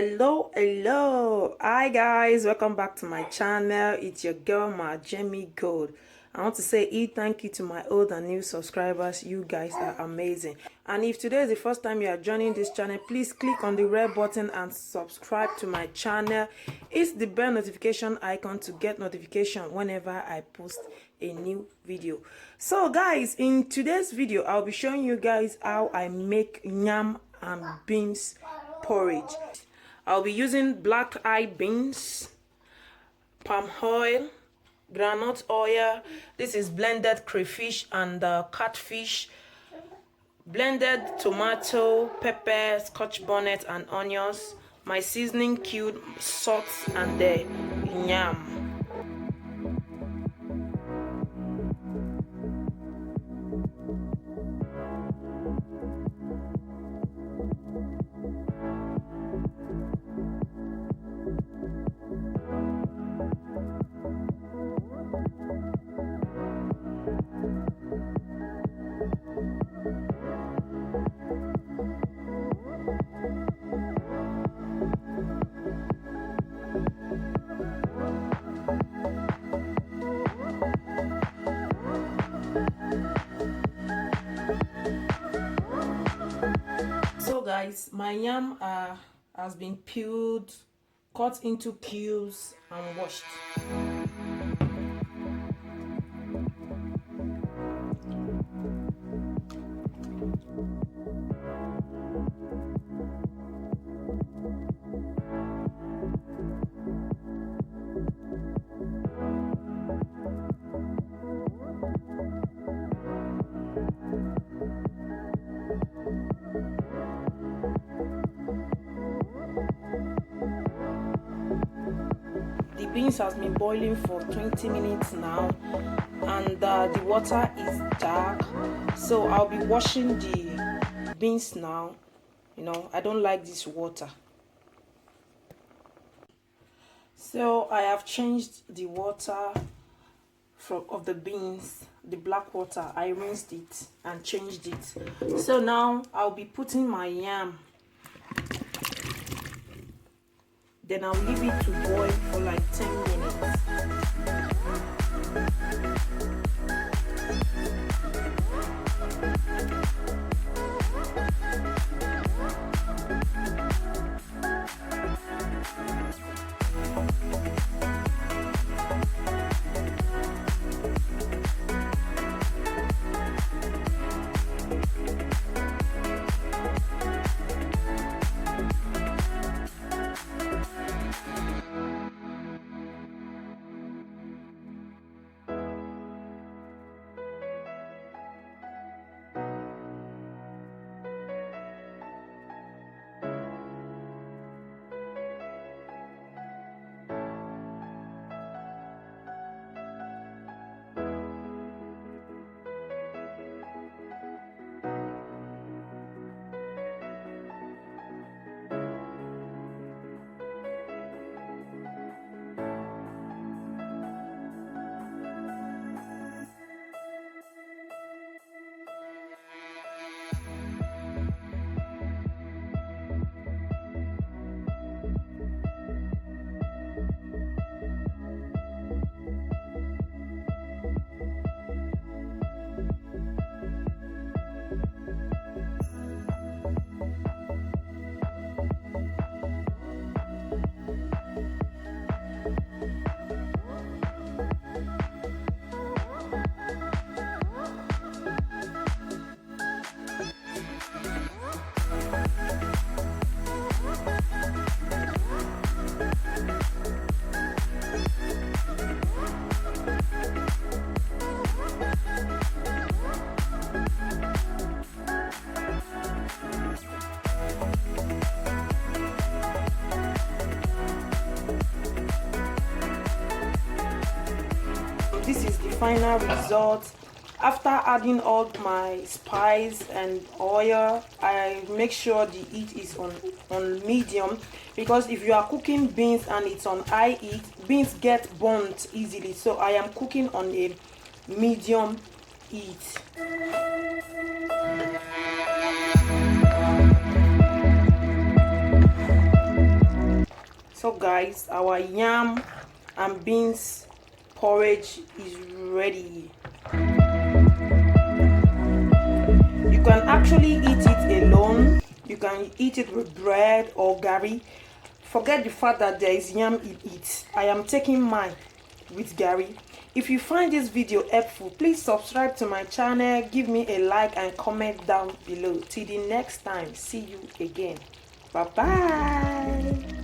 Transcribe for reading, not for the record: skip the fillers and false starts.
Hello. Hi guys, welcome back to my channel. It's your girl JEmmieGold. I want to say thank you to my old and new subscribers. You guys are amazing. And if today is the first time you are joining this channel, please click on the red button and subscribe to my channel. It's the bell notification icon to get notification whenever I post a new video. So guys, in today's video I'll be showing you guys how I make yam and beans porridge. I'll be using black-eyed beans, palm oil, groundnut oil. This is blended crayfish and catfish, blended tomato, pepper, scotch bonnet and onions, my seasoning cube, salt and the yam. So guys, my yam has been peeled, cut into cubes and washed. The beans has been boiling for 20 minutes now, and the water is dark, so I'll be washing the beans now. I don't like this water, so I have changed the water of the beans, the black water. I rinsed it and changed it. So now I'll be putting my yam. Then I'll leave it to boil for like 10 minutes. This is the final result. After adding all my spice and oil, I make sure the heat is on medium, because if you are cooking beans and it's on high heat, beans get burnt easily. So I am cooking on a medium heat. So guys, our yam and beans porridge is ready. You can actually eat it alone. You can eat it with bread or gari. Forget the fact that there is yam in it. I am taking mine with gari. If you find this video helpful, please subscribe to my channel, give me a like and comment down below. Till the next time, see you again. Bye bye.